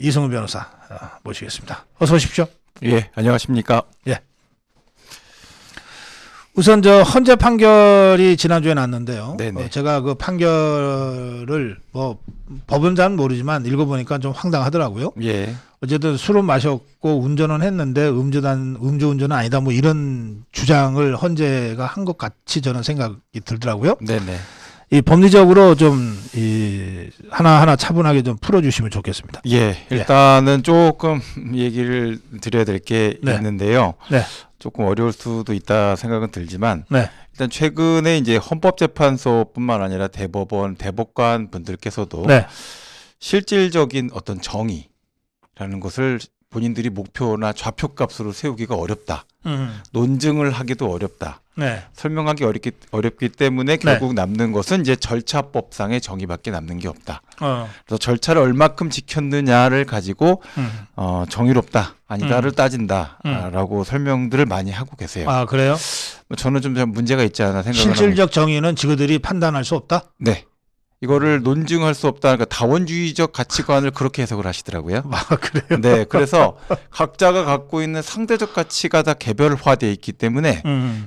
이승우 변호사 모시겠습니다. 어서 오십시오. 예, 안녕하십니까. 예. 우선 저 헌재 판결이 지난주에 났는데요. 네네. 제가 그 판결을 뭐 법은 잘 모르지만 읽어보니까 좀 황당하더라고요. 예. 어쨌든 술은 마셨고 운전은 했는데 음주운전은 아니다 뭐 이런 주장을 헌재가 한 것 같이 저는 생각이 들더라고요. 네네. 이 법리적으로 좀 이 하나하나 차분하게 좀 풀어주시면 좋겠습니다. 예, 일단은 조금 얘기를 드려야 될 게 네. 있는데요. 네. 조금 어려울 수도 있다 생각은 들지만 네. 일단 최근에 이제 헌법재판소뿐만 아니라 대법원, 대법관 분들께서도 네. 실질적인 어떤 정의라는 것을 본인들이 목표나 좌표값으로 세우기가 어렵다. 논증을 하기도 어렵다. 네. 설명하기 어렵기 때문에 결국 남는 것은 이제 절차법상의 정의밖에 남는 게 없다. 그래서 절차를 얼마큼 지켰느냐를 가지고 정의롭다, 아니다를 따진다라고 설명들을 많이 하고 계세요. 아, 그래요? 저는 좀 문제가 있지 않나 생각을 합니다. 실질적 정의는 지그들이 판단할 수 없다? 네. 이거를 논증할 수 없다. 그러니까 다원주의적 가치관을 그렇게 해석을 하시더라고요. 아, 그래요? 네, 그래서 각자가 갖고 있는 상대적 가치가 다 개별화되어 있기 때문에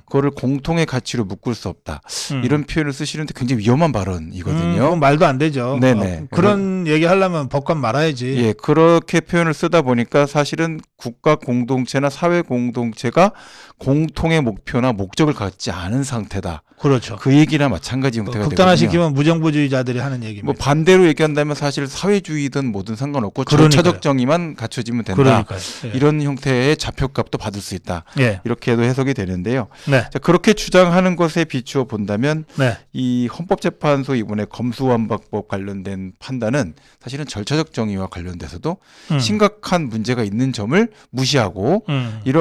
그거를 공통의 가치로 묶을 수 없다. 이런 표현을 쓰시는데 굉장히 위험한 발언이거든요. 그건 말도 안 되죠. 네네. 그런 얘기 하려면 법관 말아야지. 예, 그렇게 표현을 쓰다 보니까 사실은 국가 공동체나 사회 공동체가 공통의 목표나 목적을 갖지 않은 상태다. 그렇죠. 그 얘기나 마찬가지 형태가 되거든요. 극단화시키면 무정부주의자들이 하는 얘기입니다. 뭐 반대로 얘기한다면 사실 사회주의든 뭐든 상관없고 그러니까요. 절차적 정의만 갖춰지면 된다. 그러니까요. 예. 이런 형태의 좌표값도 받을 수 있다. 예. 이렇게도 해석이 되는데요. 네. 자, 그렇게 주장하는 것에 비추어 본다면 네. 이 헌법재판소 이번에 검수완박법 관련된 판단은 사실은 절차적 정의와 관련돼서도 심각한 문제가 있는 점을 무시하고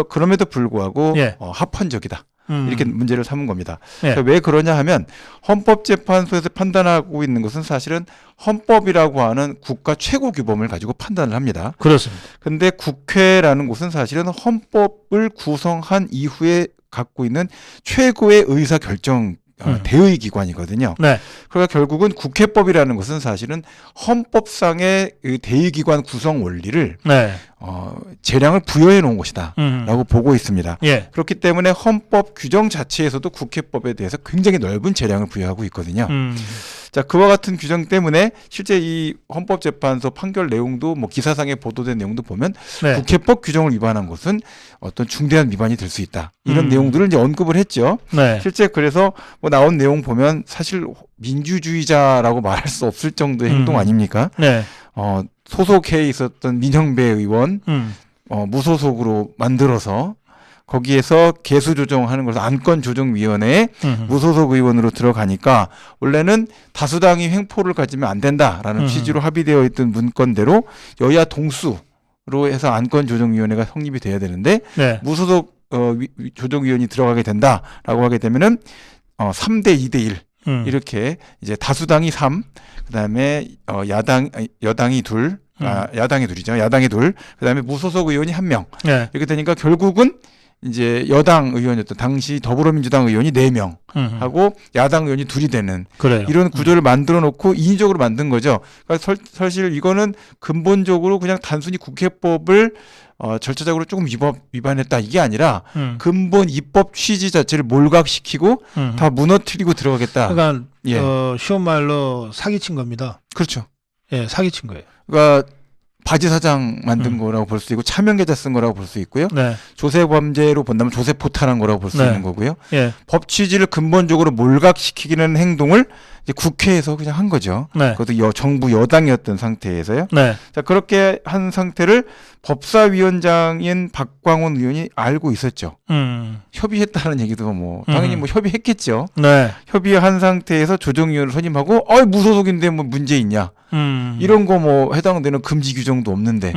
그럼에도 불구하고 예. 합헌적이다. 이렇게 문제를 삼은 겁니다. 예. 왜 그러냐 하면 헌법재판소에서 판단하고 있는 것은 사실은 헌법이라고 하는 국가 최고 규범을 가지고 판단을 합니다. 그렇습니다. 근데 국회라는 곳은 사실은 헌법을 구성한 이후에 갖고 있는 최고의 의사 결정 대의 기관이거든요. 네. 그러니까 결국은 국회법이라는 것은 사실은 헌법상의 대의기관 구성 원리를 네. 재량을 부여해 놓은 것이다라고 보고 있습니다. 예. 그렇기 때문에 헌법 규정 자체에서도 국회법에 대해서 굉장히 넓은 재량을 부여하고 있거든요. 자, 그와 같은 규정 때문에 실제 이 헌법재판소 판결 내용도 뭐 기사상에 보도된 내용도 보면 네. 국회법 규정을 위반한 것은 어떤 중대한 위반이 될 수 있다. 이런 내용들을 이제 언급을 했죠. 네. 실제 그래서 뭐 나온 내용 보면 사실 민주주의자라고 말할 수 없을 정도의 행동 아닙니까? 네. 소속해 있었던 민형배 의원 무소속으로 만들어서 거기에서 개수 조정하는 것을 안건조정위원회에 무소속 의원으로 들어가니까 원래는 다수당이 횡포를 가지면 안 된다라는 취지로 합의되어 있던 문건대로 여야 동수로 해서 안건조정위원회가 성립이 돼야 되는데 네. 무소속 조정위원이 들어가게 된다라고 하게 되면은 3대 2대 1 이렇게 이제 다수당이 3, 그다음에 여당이 둘, 야당이 둘이죠. 야당이 둘, 그다음에 무소속 의원이 1명. 네. 이렇게 되니까 결국은 이제 여당 의원이었던 당시 더불어민주당 의원이 4명 하고 야당 의원이 2이 되는 그래요. 이런 구조를 만들어 놓고 인위적으로 만든 거죠. 그러니까 사실 이거는 근본적으로 그냥 단순히 국회법을 절차적으로 조금 위반했다 이게 아니라 근본 입법 취지 자체를 몰각시키고 다 무너뜨리고 들어가겠다. 그러니까 예. 쉬운 말로 사기친 겁니다. 그렇죠. 예, 사기친 거예요. 그러니까 바지 사장 만든 거라고 볼 수 있고 차명 계좌 쓴 거라고 볼 수 있고요. 네. 조세 범죄로 본다면 조세 포탈한 거라고 볼 수 네. 있는 거고요. 예. 법 취지를 근본적으로 몰각시키는 행동을 이제 국회에서 그냥 한 거죠. 네. 그것도 정부 여당이었던 상태에서요. 네. 자, 그렇게 한 상태를 법사위원장인 박광원 의원이 알고 있었죠. 협의했다는 얘기도 뭐 당연히 뭐 협의했겠죠. 네. 협의한 상태에서 조정위원을 선임하고 무소속인데 뭐 문제 있냐. 이런 거 뭐 해당되는 금지 규정도 없는데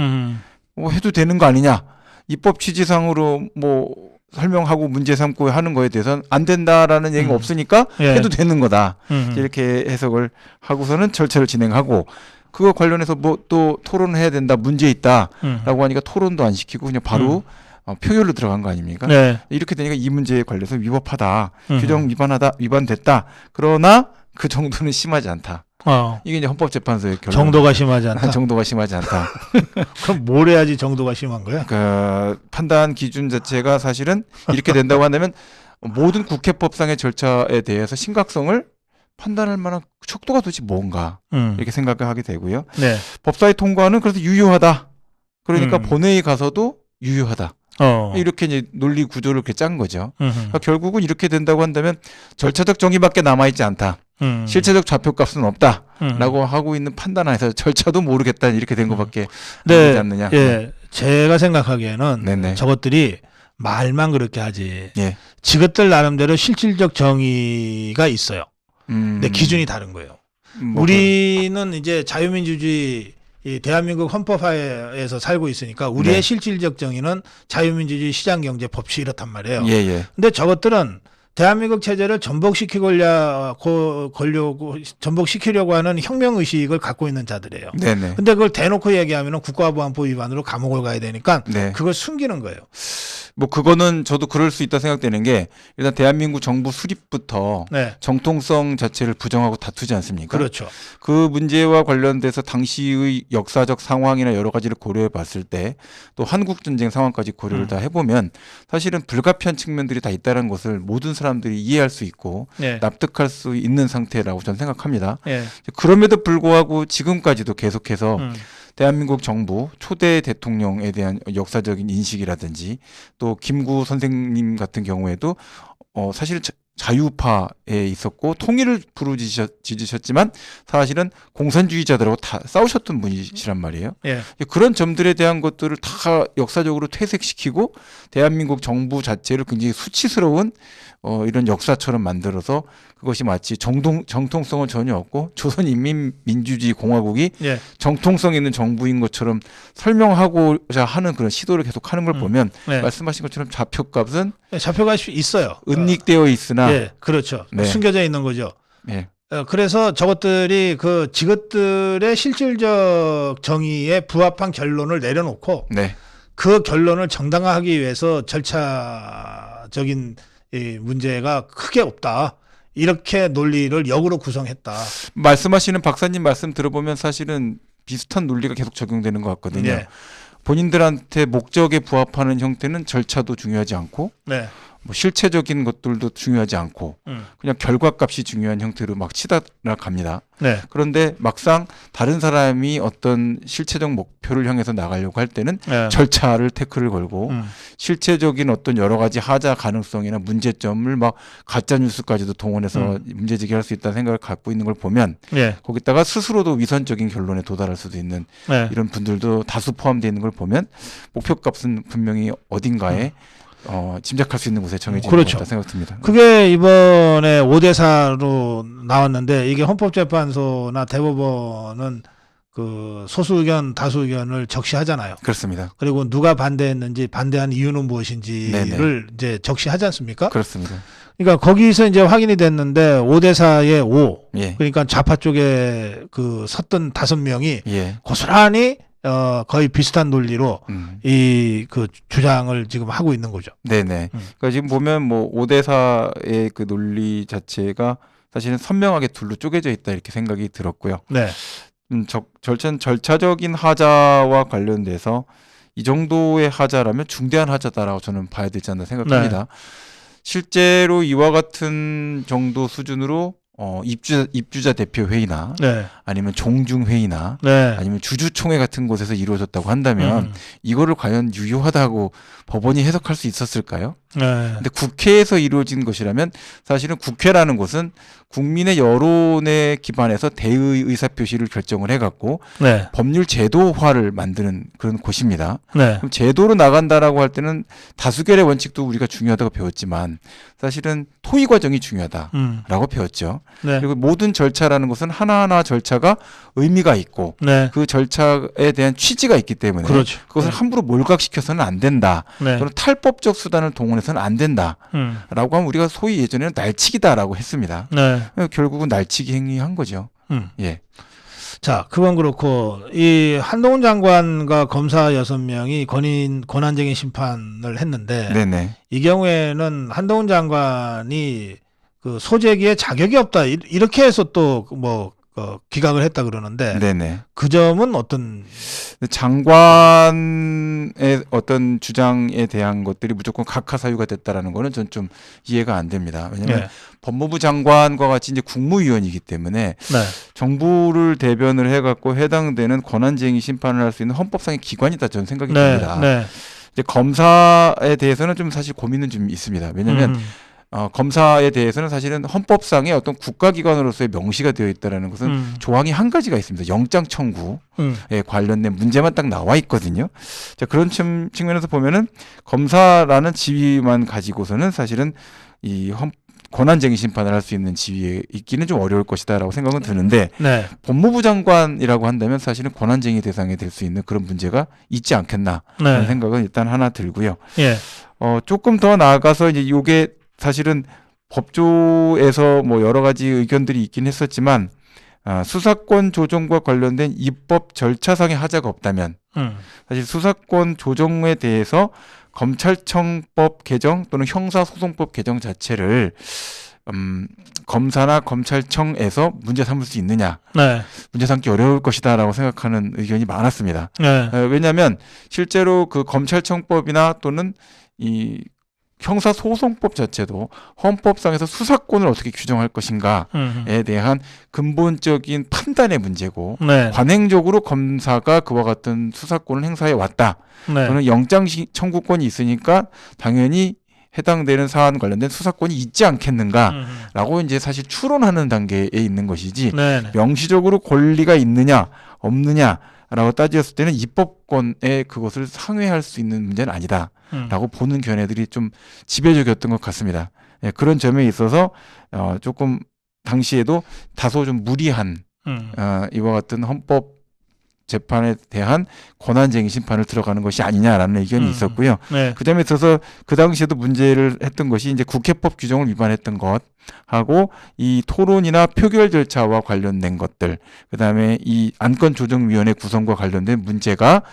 뭐 해도 되는 거 아니냐. 입법 취지상으로 뭐 설명하고 문제 삼고 하는 거에 대해서는 안 된다라는 얘기가 없으니까 예. 해도 되는 거다. 이렇게 해석을 하고서는 절차를 진행하고 그거 관련해서 뭐 또 토론을 해야 된다. 문제 있다라고 하니까 토론도 안 시키고 그냥 바로 표결로 들어간 거 아닙니까? 네. 이렇게 되니까 이 문제에 관련해서 위법하다, 음. 규정 위반됐다. 그러나 그 정도는 심하지 않다. 이게 이제 헌법재판소의 결론. 정도가 심하지 않다. 정도가 심하지 않다. 그럼 뭘 해야지 정도가 심한 거야? 그 판단 기준 자체가 사실은 이렇게 된다고 한다면 모든 국회법상의 절차에 대해서 심각성을 판단할 만한 척도가 도대체 뭔가 이렇게 생각을 하게 되고요. 네. 법사위 통과는 그래서 유효하다. 그러니까 음. 본회의 가서도 유효하다. 이렇게 이제 논리 구조를 이렇게 짠 거죠. 그러니까 결국은 이렇게 된다고 한다면 절차적 정의밖에 남아있지 않다. 실체적 좌표값은 없다라고 하고 있는 판단 안에서 절차도 모르겠다 이렇게 된 것밖에 안 되지 않느냐. 예, 제가 생각하기에는 네네. 저것들이 말만 그렇게 하지. 예. 지것들 나름대로 실질적 정의가 있어요. 근데 기준이 다른 거예요. 우리는 이제 자유민주주의 이 대한민국 헌법하에서 살고 있으니까 우리의 네. 실질적 정의는 자유민주주의 시장경제 법치 이렇단 말이에요. 예. 근데 저것들은 대한민국 체제를 전복시키려고 하는 혁명의식을 갖고 있는 자들이에요. 네네. 근데 그걸 대놓고 얘기하면 국가보안법 위반으로 감옥을 가야 되니까 네. 그걸 숨기는 거예요. 뭐 그거는 저도 그럴 수 있다 생각되는 게 일단 대한민국 정부 수립부터 네. 정통성 자체를 부정하고 다투지 않습니까? 그렇죠. 그 문제와 관련돼서 당시의 역사적 상황이나 여러 가지를 고려해 봤을 때 또 한국 전쟁 상황까지 고려를 다 해보면 사실은 불가피한 측면들이 다 있다는 것을 모든 사람들이 이해할 수 있고 네. 납득할 수 있는 상태라고 저는 생각합니다. 네. 그럼에도 불구하고 지금까지도 계속해서 대한민국 정부 초대 대통령에 대한 역사적인 인식이라든지 또 김구 선생님 같은 경우에도 사실 자유파에 있었고 통일을 부르짖으셨지만 사실은 공산주의자들하고 다 싸우셨던 분이시란 말이에요. 예. 그런 점들에 대한 것들을 다 역사적으로 퇴색시키고 대한민국 정부 자체를 굉장히 수치스러운 이런 역사처럼 만들어서 그것이 마치 정통성은 전혀 없고 조선인민민주주의 공화국이 예. 정통성 있는 정부인 것처럼 설명하고자 하는 그런 시도를 계속 하는 걸 보면 네. 말씀하신 것처럼 좌표값은 잡혀갈 수 있어요. 은닉되어 있으나 예, 그렇죠. 네. 숨겨져 있는 거죠. 예. 그래서 저것들이 지것들의 실질적 정의에 부합한 결론을 내려놓고 네. 그 결론을 정당화하기 위해서 절차적인 이 문제가 크게 없다. 이렇게 논리를 역으로 구성했다. 말씀하시는 박사님 말씀 들어보면 사실은 비슷한 논리가 계속 적용되는 것 같거든요. 네. 본인들한테 목적에 부합하는 형태는 절차도 중요하지 않고 네. 뭐 실체적인 것들도 중요하지 않고 그냥 결과값이 중요한 형태로 막 치달아 갑니다. 네. 그런데 막상 다른 사람이 어떤 실체적 목표를 향해서 나가려고 할 때는 네. 절차를 태클을 걸고 실체적인 어떤 여러 가지 하자 가능성이나 문제점을 막 가짜 뉴스까지도 동원해서 문제 제기할 수 있다는 생각을 갖고 있는 걸 보면 네. 거기다가 스스로도 위선적인 결론에 도달할 수도 있는 네. 이런 분들도 다수 포함되어 있는 걸 보면 목표값은 분명히 어딘가에 짐작할 수 있는 곳에 정해지는 그렇죠. 것 같다 생각 듭니다. 그게 이번에 5대4로 나왔는데 이게 헌법재판소나 대법원은 그 소수 의견, 다수 의견을 적시하잖아요. 그렇습니다. 그리고 누가 반대했는지 반대한 이유는 무엇인지를 네네. 이제 적시하지 않습니까? 그렇습니다. 그러니까 거기서 이제 확인이 됐는데 5대4의 5. 예. 그러니까 좌파 쪽에 그 섰던 5명이 예. 고스란히 거의 비슷한 논리로 이 그 주장을 지금 하고 있는 거죠. 네네. 그러니까 지금 보면 뭐 5대4의 그 논리 자체가 사실은 선명하게 둘로 쪼개져 있다 이렇게 생각이 들었고요. 네. 절차적인 하자와 관련돼서 이 정도의 하자라면 중대한 하자다라고 저는 봐야 되지 않나 생각합니다. 네. 실제로 이와 같은 정도 수준으로 입주자 대표 회의나 네. 아니면 종중 회의나 네. 아니면 주주총회 같은 곳에서 이루어졌다고 한다면 이거를 과연 유효하다고 법원이 해석할 수 있었을까요? 네. 근데 국회에서 이루어진 것이라면 사실은 국회라는 곳은 국민의 여론에 기반해서 대의 의사표시를 결정을 해갖고 네. 법률 제도화를 만드는 그런 곳입니다. 네. 그럼 제도로 나간다라고 할 때는 다수결의 원칙도 우리가 중요하다고 배웠지만 사실은 토의 과정이 중요하다라고 배웠죠. 네. 그리고 모든 절차라는 것은 하나하나 절차가 의미가 있고 네. 그 절차에 대한 취지가 있기 때문에 그렇죠. 그것을 네. 함부로 몰각시켜서는 안 된다. 네. 또는 탈법적 수단을 동원해서는 안 된다라고 하면 우리가 소위 예전에는 날치기다라고 했습니다. 네. 결국은 날치기 행위한 거죠. 음. 예. 자, 그건 그렇고 이 한동훈 장관과 검사 6명이 권한쟁의 심판을 했는데 네네. 이 경우에는 한동훈 장관이 그 소재기에 자격이 없다 이렇게 해서 또 뭐 기각을 했다 그러는데 네네. 그 점은 어떤 장관의 어떤 주장에 대한 것들이 무조건 각하 사유가 됐다라는 거는 전 좀 이해가 안 됩니다. 왜냐하면 네. 법무부 장관과 같이 이제 국무위원이기 때문에 네. 정부를 대변을 해갖고 해당되는 권한쟁의 심판을 할 수 있는 헌법상의 기관이다 저는 생각이 듭니다. 네. 이제 검사에 대해서는 좀 사실 고민은 좀 있습니다. 왜냐하면 검사에 대해서는 사실은 헌법상의 어떤 국가기관으로서의 명시가 되어 있다는 것은 조항이 한 가지가 있습니다. 영장 청구에 관련된 문제만 딱 나와 있거든요. 자, 그런 측면에서 보면은 검사라는 지위만 가지고서는 사실은 이 권한쟁의 심판을 할 수 있는 지위에 있기는 좀 어려울 것이다라고 생각은 드는데 네. 법무부 장관이라고 한다면 사실은 권한쟁의 대상이 될 수 있는 그런 문제가 있지 않겠나 하는 네. 생각은 일단 하나 들고요. 예. 조금 더 나아가서 이제 이게 사실은 법조에서 뭐 여러 가지 의견들이 있긴 했었지만 수사권 조정과 관련된 입법 절차상의 하자가 없다면 사실 수사권 조정에 대해서 검찰청법 개정 또는 형사소송법 개정 자체를 검사나 검찰청에서 문제 삼을 수 있느냐, 네. 문제 삼기 어려울 것이다라고 생각하는 의견이 많았습니다. 네. 왜냐하면 실제로 그 검찰청법이나 또는 이 형사소송법 자체도 헌법상에서 수사권을 어떻게 규정할 것인가에 대한 근본적인 판단의 문제고 네. 관행적으로 검사가 그와 같은 수사권을 행사해 왔다. 네. 또는 영장 청구권이 있으니까 당연히 해당되는 사안 관련된 수사권이 있지 않겠는가라고 이제 사실 추론하는 단계에 있는 것이지 네. 명시적으로 권리가 있느냐 없느냐라고 따졌을 때는 입법권에 그것을 상회할 수 있는 문제는 아니다라고 보는 견해들이 좀 지배적이었던 것 같습니다. 예, 그런 점에 있어서 조금 당시에도 다소 좀 무리한 이와 같은 헌법 재판에 대한 권한쟁의 심판을 들어가는 것이 아니냐라는 의견이 있었고요. 네. 그 점에 있어서 그 당시에도 문제를 했던 것이 이제 국회법 규정을 위반했던 것하고 이 토론이나 표결 절차와 관련된 것들, 그 다음에 이 안건조정위원회 구성과 관련된 문제가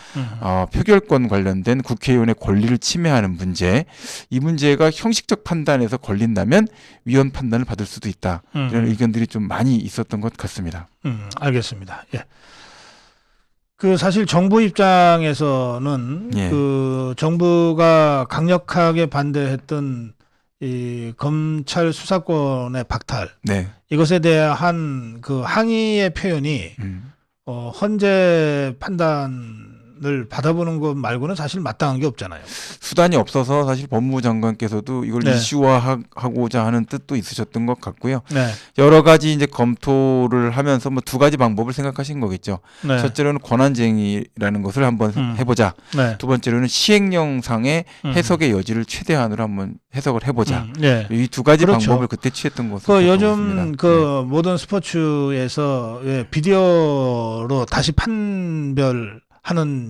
표결권 관련된 국회의원의 권리를 침해하는 문제, 이 문제가 형식적 판단에서 걸린다면 위헌 판단을 받을 수도 있다. 이런 의견들이 좀 많이 있었던 것 같습니다. 알겠습니다. 예. 그 사실 정부 입장에서는 예. 그 정부가 강력하게 반대했던 이 검찰 수사권의 박탈 네. 이것에 대한 그 항의의 표현이 헌재 판단을 받아보는 것 말고는 사실 마땅한 게 없잖아요. 수단이 없어서 사실 법무부 장관께서도 이걸 네. 이슈화하고자 하는 뜻도 있으셨던 것 같고요. 네. 여러 가지 이제 검토를 하면서 뭐 두 가지 방법을 생각하신 거겠죠. 네. 첫째로는 권한쟁의라는 것을 한번 해보자. 네. 두 번째로는 시행령상의 해석의 여지를 최대한으로 한번 해석을 해보자. 네. 이 두 가지 그렇죠. 방법을 그때 취했던 것으로 그 요즘 있습니다. 그 모든 스포츠에서 비디오로 다시 판별하는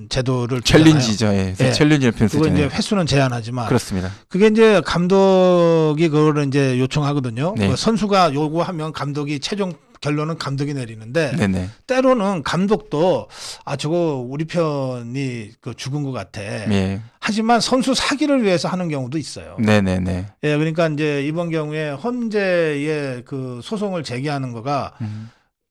제도를 챌린지죠. 예. 예. 챌린지를 그거 표현했잖아요. 이제 횟수는 제한하지만 그렇습니다. 그게 이제 감독이 그거를 이제 요청하거든요. 네. 그 선수가 요구하면 감독이 최종 결론은 감독이 내리는데 네네. 때로는 감독도 저거 우리 편이 그 죽은 것 같아. 예. 하지만 선수 사기를 위해서 하는 경우도 있어요. 네네네. 예, 그러니까 이제 이번 경우에 헌재의 그 소송을 제기하는 거가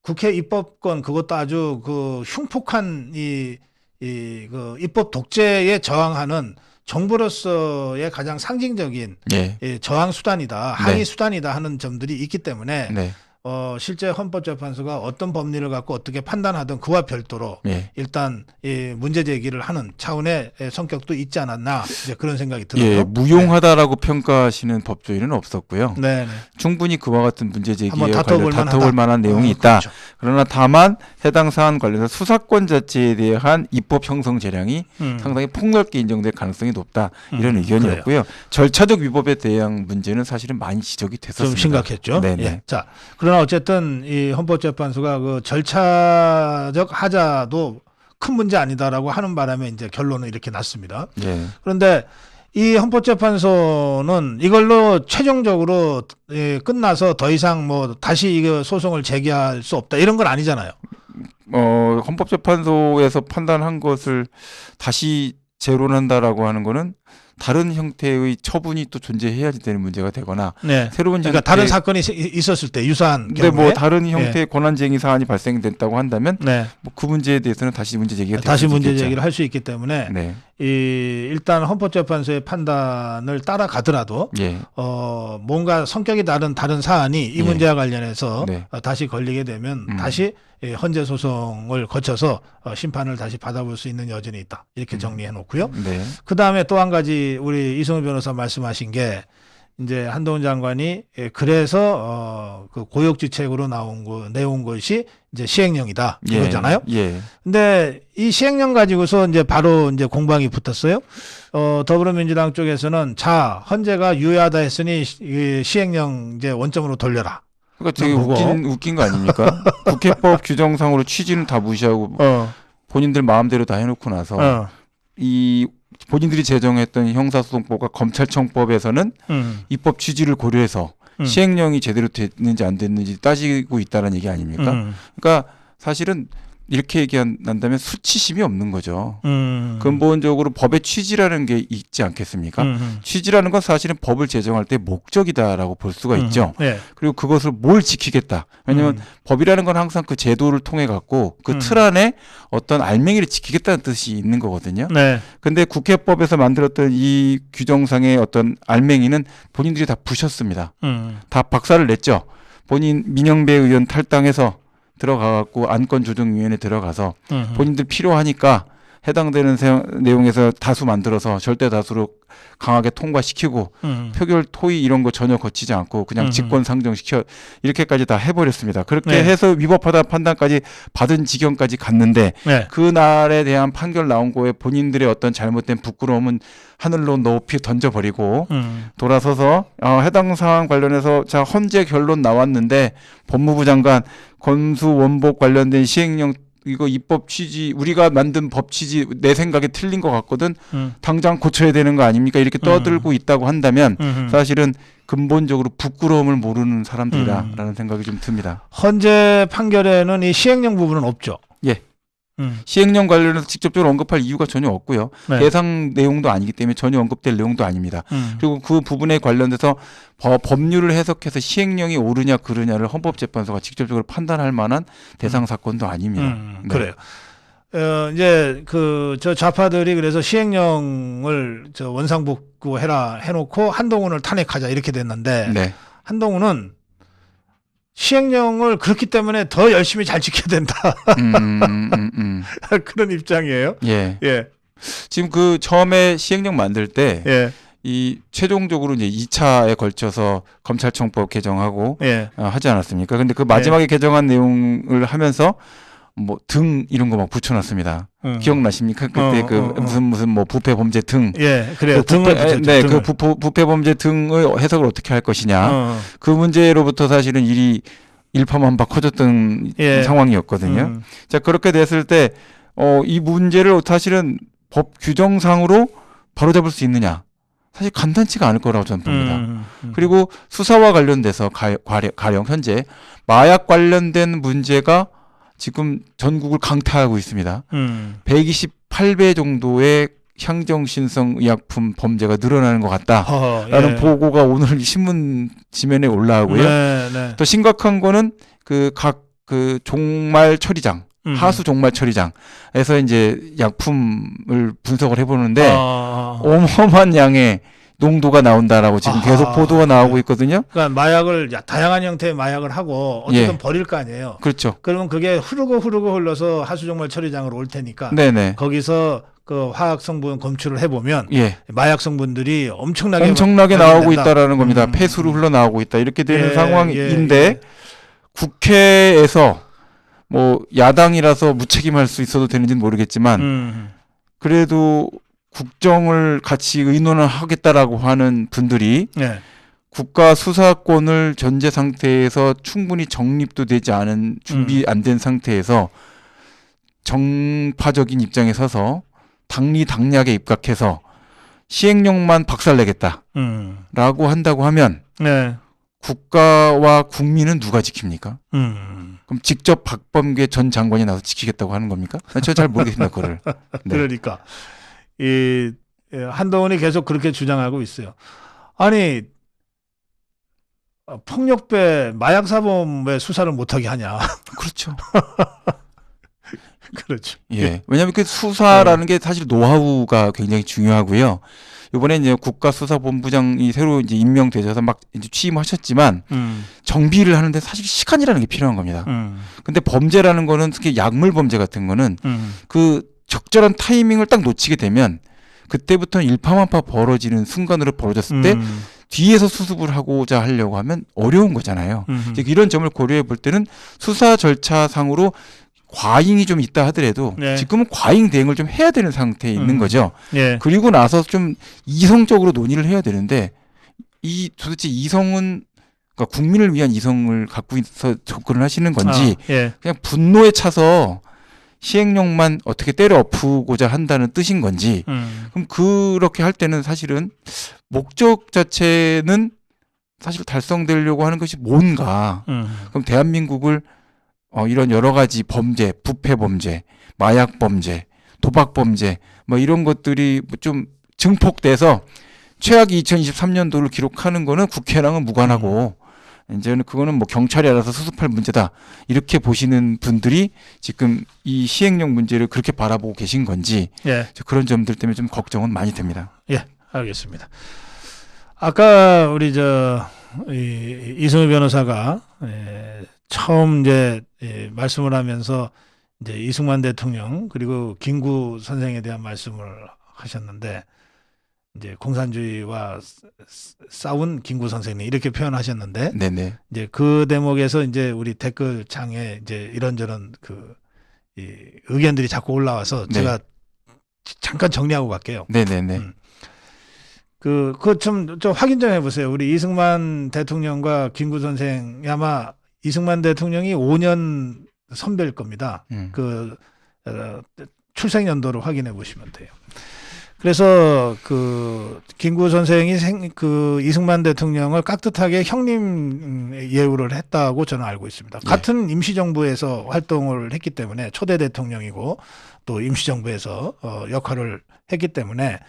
국회 입법권 그것도 아주 그 흉폭한 그 입법 독재에 저항하는 정부로서의 가장 상징적인 예. 저항 수단이다, 항의 네. 수단이다 하는 점들이 있기 때문에 네. 실제 헌법재판소가 어떤 법리를 갖고 어떻게 판단하든 그와 별도로 예. 일단 이 문제 제기를 하는 차원의 성격도 있지 않았나 이제 그런 생각이 들어요. 예, 무용하다라고 평가하시는 법조인은 없었고요. 네. 충분히 그와 같은 문제 제기에 한번 관련 다퉈볼 만한 내용이 있다. 그렇죠. 그러나 다만 해당 사안 관련해서 수사권 자체에 대한 입법 형성 재량이 상당히 폭넓게 인정될 가능성이 높다. 이런 의견이었고요. 절차적 위법에 대한 문제는 사실은 많이 지적이 됐었습니다. 좀 심각했죠. 네네. 예. 자, 그러나 어쨌든 이 헌법재판소가 그 절차적 하자도 큰 문제 아니다라고 하는 바람에 이제 결론은 이렇게 났습니다. 예. 그런데 이 헌법재판소는 이걸로 최종적으로 끝나서 더 이상 뭐 다시 이거 소송을 제기할 수 없다 이런 건 아니잖아요. 헌법재판소에서 판단한 것을 다시 재론한다라고 하는 거는 다른 형태의 처분이 또 존재해야지 되는 문제가 되거나 네. 새로운 그러니까 다른 사건이 있었을 때 유사한 근데 경우에 뭐 다른 형태의 권한쟁의 사안이 발생됐다고 한다면 네. 뭐 그 문제에 대해서는 다시 문제 제기가 될 다시 수 문제 있겠죠. 제기를 할 수 있기 때문에 네. 일단 헌법재판소의 판단을 따라가더라도 예. 뭔가 성격이 다른 사안이 이 예. 문제와 관련해서 네. 다시 걸리게 되면 다시 헌재 소송을 거쳐서 심판을 다시 받아볼 수 있는 여지는 있다. 이렇게 정리해 놓고요. 네. 그 다음에 또 한 가지 우리 이승우 변호사 말씀하신 게 이제 한동훈 장관이 그래서 그 고육지책으로 내온 것이 이제 시행령이다 이거잖아요. 예. 근데 이 시행령 가지고서 이제 바로 이제 공방이 붙었어요. 더불어민주당 쪽에서는 자 헌재가 유효하다 했으니 이 시행령 이제 원점으로 돌려라. 그러니까 되게 웃긴 거 아닙니까? 국회법 규정상으로 취지는 다 무시하고 본인들 마음대로 다 해놓고 나서 이 본인들이 제정했던 형사소송법과 검찰청법에서는 입법 취지를 고려해서 시행령이 제대로 됐는지 안 됐는지 따지고 있다는 얘기 아닙니까? 그러니까 사실은 이렇게 얘기한다면 수치심이 없는 거죠. 근본적으로 법의 취지라는 게 있지 않겠습니까? 취지라는 건 사실은 법을 제정할 때 목적이다라고 볼 수가 있죠. 네. 그리고 그것을 뭘 지키겠다. 왜냐하면 법이라는 건 항상 그 제도를 통해 갖고 그 틀 안에 어떤 알맹이를 지키겠다는 뜻이 있는 거거든요. 네. 근데 국회법에서 만들었던 이 규정상의 어떤 알맹이는 본인들이 다 부셨습니다. 다 박살을 냈죠. 본인 민영배 의원 탈당해서 들어가갖고 안건조정위원회 들어가서 본인들 필요하니까 해당되는 내용에서 다수 만들어서 절대 다수로 강하게 통과시키고 표결 토의 이런 거 전혀 거치지 않고 그냥 직권 상정시켜 이렇게까지 다 해버렸습니다. 그렇게 해서 위법하다 판단까지 받은 지경까지 갔는데 그날에 대한 판결 나온 거에 본인들의 어떤 잘못된 부끄러움은 하늘로 높이 던져버리고 돌아서서 해당 사안 관련해서 자 헌재 결론 나왔는데 법무부 장관 건수 원복 관련된 시행령 이거 입법 취지 우리가 만든 법 취지 내 생각에 틀린 것 같거든 당장 고쳐야 되는 거 아닙니까 이렇게 떠들고 있다고 한다면 사실은 근본적으로 부끄러움을 모르는 사람들이라는 생각이 좀 듭니다. 헌재 판결에는 이 시행령 부분은 없죠. 예. 시행령 관련해서 직접적으로 언급할 이유가 전혀 없고요. 네. 대상 내용도 아니기 때문에 전혀 언급될 내용도 아닙니다. 그리고 그 부분에 관련돼서 법률을 해석해서 시행령이 옳으냐 그르냐를 헌법재판소가 직접적으로 판단할 만한 대상 사건도 아닙니다. 네. 그래요. 이제 저 좌파들이 그래서 시행령을 원상복구해라 해놓고 한동훈을 탄핵하자 이렇게 됐는데 네. 한동훈은 시행령을 그렇기 때문에 더 열심히 잘 지켜야 된다. 그런 입장이에요. 예. 예. 지금 그 처음에 시행령 만들 때 예. 이 최종적으로 이제 2차에 걸쳐서 검찰청법 개정하고 하지 않았습니까? 근데 그 마지막에 개정한 내용을 하면서 뭐 등 이런 거 막 붙여놨습니다. 기억나십니까? 그때 무슨 뭐 부패 범죄 등. 예, 그래요. 그 부패 범죄 등의 해석을 어떻게 할 것이냐. 그 문제로부터 사실은 일이 일파만파 커졌던 상황이었거든요. 자 그렇게 됐을 때 이 문제를 사실은 법 규정상으로 바로잡을 수 있느냐. 사실 간단치가 않을 거라고 저는 봅니다. 그리고 수사와 관련돼서 가령 현재 마약 관련된 문제가 지금 전국을 강타하고 있습니다. 128배 정도의 향정신성 의약품 범죄가 늘어나는 것 같다라는 보고가 오늘 신문 지면에 올라오고요. 또 심각한 거는 각 종말 처리장, 하수 종말 처리장에서 이제 약품을 분석을 해보는데 어마어마한 양의 농도가 나온다라고 지금 계속 보도가 나오고 있거든요. 그러니까 마약을 다양한 형태의 마약을 하고 어쨌든 버릴 거 아니에요. 그렇죠. 그러면 그게 흐르고 흘러서 하수종말 처리장으로 올 테니까 네네. 거기서 그 화학 성분 검출을 해보면 마약 성분들이 엄청나게 나오고 있다라는 겁니다. 폐수로 흘러나오고 있다 이렇게 되는 상황인데 국회에서 뭐 야당이라서 무책임할 수 있어도 되는지는 모르겠지만 그래도 국정을 같이 의논을 하겠다라고 하는 분들이 국가 수사권을 전제 상태에서 충분히 정립도 되지 않은 준비 안 된 상태에서 정파적인 입장에 서서 당리당략에 입각해서 시행령만 박살내겠다라고 한다고 하면 네. 국가와 국민은 누가 지킵니까? 음. 그럼 직접 박범계 전 장관이 나서 지키겠다고 하는 겁니까? 제가 잘 모르겠습니다, 그거를. 네. 그러니까 이 한동훈이 계속 그렇게 주장하고 있어요. 아니 폭력배 마약 사범 왜 수사를 못하게 하냐? 그렇죠. 그렇죠. 예. 왜냐하면 그 수사라는 게 사실 노하우가 굉장히 중요하고요. 이번에 이제 국가수사본부장이 새로 이제 임명되셔서 막 이제 취임하셨지만 정비를 하는데 사실 시간이라는 게 필요한 겁니다. 근데 범죄라는 거는 특히 약물 범죄 같은 거는 그 적절한 타이밍을 딱 놓치게 되면 그때부터 일파만파 벌어지는 순간으로 벌어졌을 때 뒤에서 수습을 하고자 하려고 하면 어려운 거잖아요. 이제 이런 점을 고려해 볼 때는 수사 절차상으로 과잉이 좀 있다 하더라도 네. 지금은 과잉 대응을 좀 해야 되는 상태에 있는 거죠. 예. 그리고 나서 좀 이성적으로 논의를 해야 되는데 도대체 이성은 그러니까 국민을 위한 이성을 갖고 있어 접근을 하시는 건지 예. 그냥 분노에 차서 시행령만 어떻게 때려 엎고자 한다는 뜻인 건지 그럼 그렇게 할 때는 사실은 목적 자체는 사실 달성되려고 하는 것이 뭔가 그럼 대한민국을 이런 여러 가지 범죄, 부패 범죄, 마약 범죄, 도박 범죄 뭐 이런 것들이 좀 증폭돼서 최악이 2023년도를 기록하는 거는 국회랑은 무관하고 이제는 그거는 뭐 경찰이 알아서 수습할 문제다 이렇게 보시는 분들이 지금 이 시행령 문제를 그렇게 바라보고 계신 건지 예. 그런 점들 때문에 좀 걱정은 많이 됩니다. 예. 알겠습니다. 아까 우리 이승우 변호사가 처음 이제 말씀을 하면서 이제 이승만 대통령 그리고 김구 선생에 대한 말씀을 하셨는데 이제 공산주의와 싸운 김구 선생님 이렇게 표현하셨는데 네네. 이제 그 대목에서 이제 우리 댓글창에 이제 이런저런 이 의견들이 자꾸 올라와서 네. 제가 잠깐 정리하고 갈게요. 네네네. 그거 좀 확인 좀 해보세요. 우리 이승만 대통령과 김구 선생이 아마 이승만 대통령이 5년 선배일 겁니다. 출생 연도를 확인해 보시면 돼요. 그래서 김구 선생이 이승만 대통령을 깍듯하게 형님 예우를 했다고 저는 알고 있습니다. 네. 같은 임시정부에서 활동을 했기 때문에 초대 대통령이고 또 임시정부에서 역할을 했기 때문에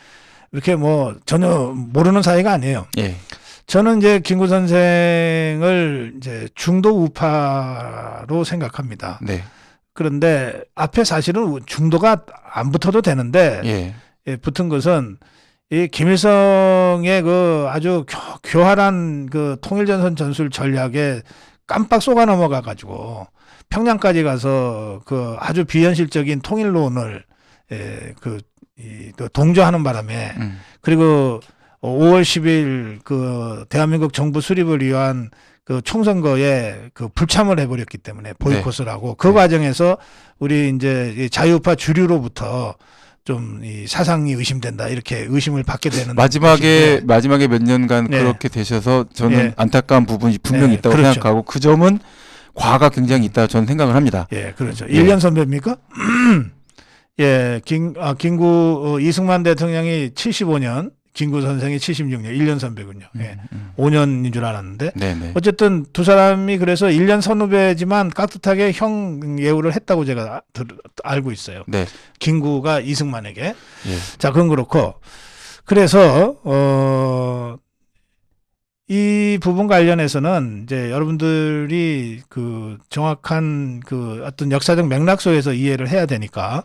이렇게 뭐 전혀 모르는 사이가 아니에요. 예. 저는 이제 김구 선생을 이제 중도 우파로 생각합니다. 네. 그런데 앞에 사실은 중도가 안 붙어도 되는데 예. 붙은 것은 이 김일성의 그 아주 교활한 그 통일전선 전술 전략에 깜빡 속아 넘어가 가지고 평양까지 가서 그 아주 비현실적인 통일론을 동조하는 바람에 그리고 5월 10일 그 대한민국 정부 수립을 위한 그 총선거에 그 불참을 해버렸기 때문에 보이콧을 하고 그 과정에서 우리 이제 자유우파 주류로부터 좀 이 사상이 의심된다 이렇게 의심을 받게 되는 마지막에 몇 년간 그렇게 되셔서 저는 안타까운 부분이 분명히 있다고 그렇죠. 생각하고 그 점은 과가 굉장히 있다 저는 생각을 합니다. 예, 그렇죠. 1년 선배입니까? 예, 김구 이승만 대통령이 75년, 김구 선생이 76년, 1년 선배군요. 예. 5년인 줄 알았는데. 네네. 어쨌든 두 사람이 그래서 1년 선후배지만 깍듯하게 형 예우를 했다고 제가 알고 있어요. 네. 김구가 이승만에게. 예. 자, 그건 그렇고. 그래서 이 부분 관련해서는 이제 여러분들이 그 정확한 그 어떤 역사적 맥락 속에서 이해를 해야 되니까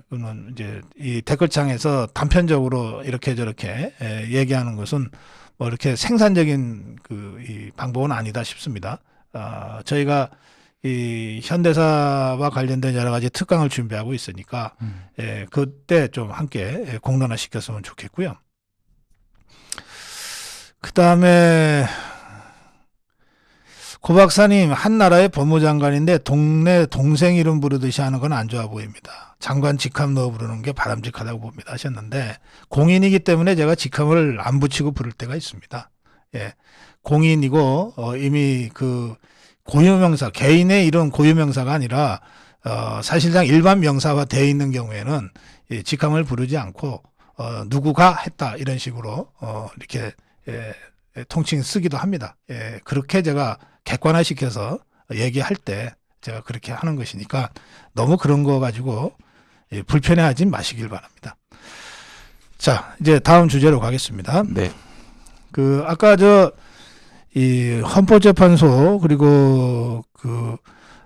그는 이제 이 댓글창에서 단편적으로 이렇게 저렇게 얘기하는 것은 뭐 이렇게 생산적인 이 방법은 아니다 싶습니다. 저희가 이 현대사와 관련된 여러 가지 특강을 준비하고 있으니까 그때 좀 함께 공론화 시켰으면 좋겠고요. 그 다음에 고 박사님, 한 나라의 법무장관인데 동네 동생 이름 부르듯이 하는 건 안 좋아 보입니다. 장관 직함 넣어 부르는 게 바람직하다고 봅니다 하셨는데, 공인이기 때문에 제가 직함을 안 붙이고 부를 때가 있습니다. 예, 공인이고 이미 그 고유명사, 개인의 이런 고유명사가 아니라 사실상 일반 명사화 되어 있는 경우에는 직함을 부르지 않고 누구가 했다 이런 식으로 이렇게 통칭 쓰기도 합니다. 그렇게 제가 객관화시켜서 얘기할 때 제가 그렇게 하는 것이니까 너무 그런 거 가지고 불편해하지 마시길 바랍니다. 자, 이제 다음 주제로 가겠습니다. 네. 아까 이 헌법재판소 그리고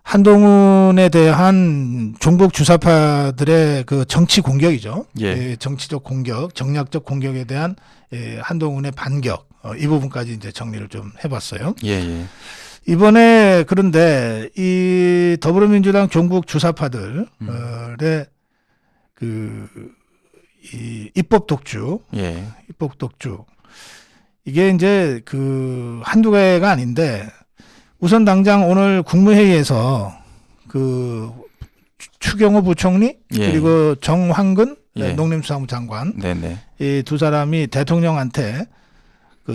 한동훈에 대한 종북 주사파들의 정치 공격이죠. 예. 정치적 공격, 정략적 공격에 대한 한동훈의 반격, 이 부분까지 이제 정리를 좀 해봤어요. 예. 이번에 그런데 이 더불어민주당 종북 주사파들의 이 입법 독주, 입법 독주. 이게 이제 한두 개가 아닌데 우선 당장 오늘 국무회의에서 추경호 부총리 그리고 정황근 농림수산부 장관 이 두 사람이 대통령한테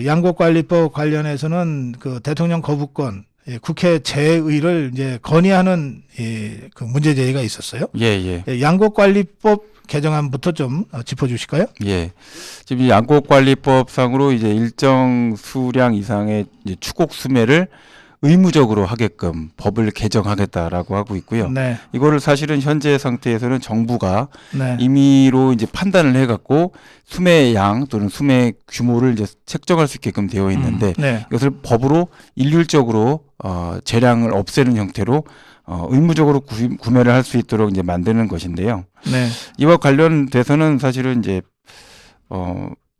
양곡관리법 관련해서는 대통령 거부권 국회 재의를 이제 건의하는 문제 제기가 있었어요. 양곡관리법 개정안부터 좀 짚어주실까요? 지금 이 양곡관리법상으로 이제 일정 수량 이상의 이제 추곡 수매를 의무적으로 하게끔 법을 개정하겠다라고 하고 있고요. 이거를 사실은 현재 상태에서는 정부가 임의로 이제 판단을 해갖고 수매 양 또는 수매 규모를 이제 책정할 수 있게끔 되어 있는데 이것을 법으로 일률적으로 재량을 없애는 형태로 의무적으로 구매를 할 수 있도록 이제 만드는 것인데요. 이와 관련돼서는 사실은 이제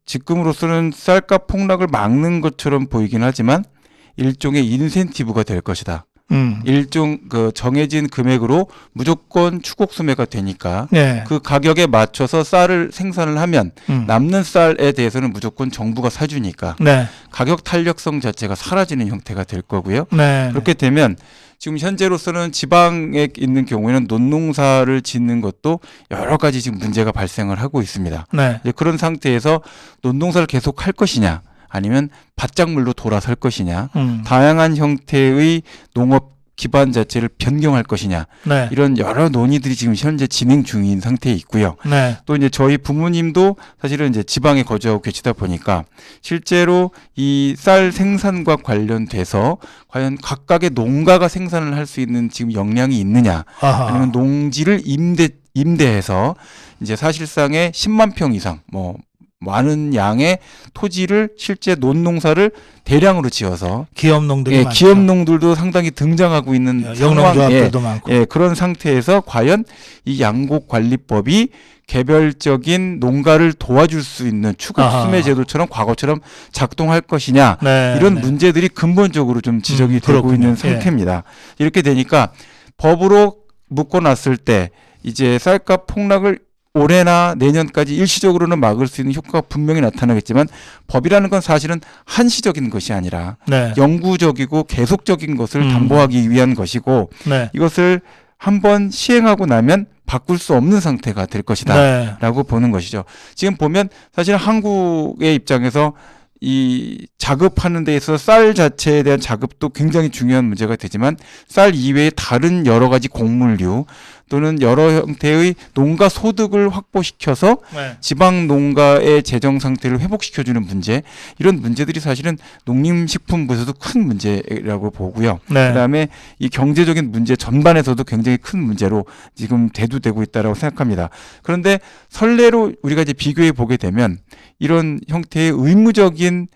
지금으로서는 쌀값 폭락을 막는 것처럼 보이긴 하지만 일종의 인센티브가 될 것이다. 일종 정해진 금액으로 무조건 추곡 수매가 되니까 그 가격에 맞춰서 쌀을 생산을 하면 남는 쌀에 대해서는 무조건 정부가 사주니까 가격 탄력성 자체가 사라지는 형태가 될 거고요. 그렇게 되면 지금 현재로서는 지방에 있는 경우에는 논농사를 짓는 것도 여러 가지 지금 문제가 발생을 하고 있습니다. 그런 상태에서 논농사를 계속 할 것이냐 아니면 밭작물로 돌아설 것이냐 다양한 형태의 농업 기반 자체를 변경할 것이냐 이런 여러 논의들이 지금 현재 진행 중인 상태에 있고요. 또 이제 저희 부모님도 사실은 이제 지방에 거주하고 계시다 보니까 실제로 이 쌀 생산과 관련돼서 과연 각각의 농가가 생산을 할 수 있는 지금 역량이 있느냐 아니면 농지를 임대해서 이제 사실상의 10만 평 이상 많은 양의 토지를 실제 논농사를 대량으로 지어서 기업농들이 많죠. 기업농들도 상당히 등장하고 있는 영농조합들도 많고 그런 상태에서 과연 이 양곡관리법이 개별적인 농가를 도와줄 수 있는 추곡 수매 제도처럼 과거처럼 작동할 것이냐 이런 문제들이 근본적으로 좀 지적이 되고 있는 상태입니다. 이렇게 되니까 법으로 묶어놨을 때 이제 쌀값 폭락을 올해나 내년까지 일시적으로는 막을 수 있는 효과가 분명히 나타나겠지만 법이라는 건 사실은 한시적인 것이 아니라 영구적이고 계속적인 것을 담보하기 위한 것이고 이것을 한번 시행하고 나면 바꿀 수 없는 상태가 될 것이다 라고 보는 것이죠. 지금 보면 사실 한국의 입장에서 이 자급하는 데 있어서 쌀 자체에 대한 자급도 굉장히 중요한 문제가 되지만 쌀 이외의 다른 여러 가지 곡물류 또는 여러 형태의 농가 소득을 확보시켜서 지방 농가의 재정 상태를 회복시켜주는 문제 이런 문제들이 사실은 농림식품부에서도 큰 문제라고 보고요. 그다음에 이 경제적인 문제 전반에서도 굉장히 큰 문제로 지금 대두되고 있다고 생각합니다. 그런데 선례로 우리가 이제 비교해 보게 되면 이런 형태의 의무적인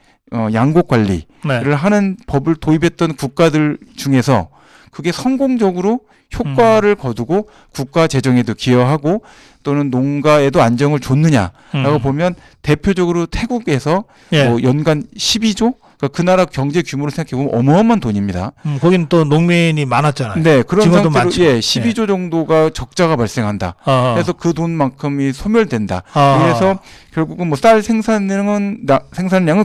양곡 관리를 하는 법을 도입했던 국가들 중에서 그게 성공적으로 효과를 거두고 국가 재정에도 기여하고 또는 농가에도 안정을 줬느냐라고 보면 대표적으로 태국에서 연간 12조 그러니까 그 나라 경제 규모로 생각해보면 어마어마한 돈입니다. 거기는 또 농민이 많았잖아요. 그런 상태로 12조 정도가 적자가 발생한다. 그래서 그 돈만큼이 소멸된다. 그래서 결국은 쌀 생산량은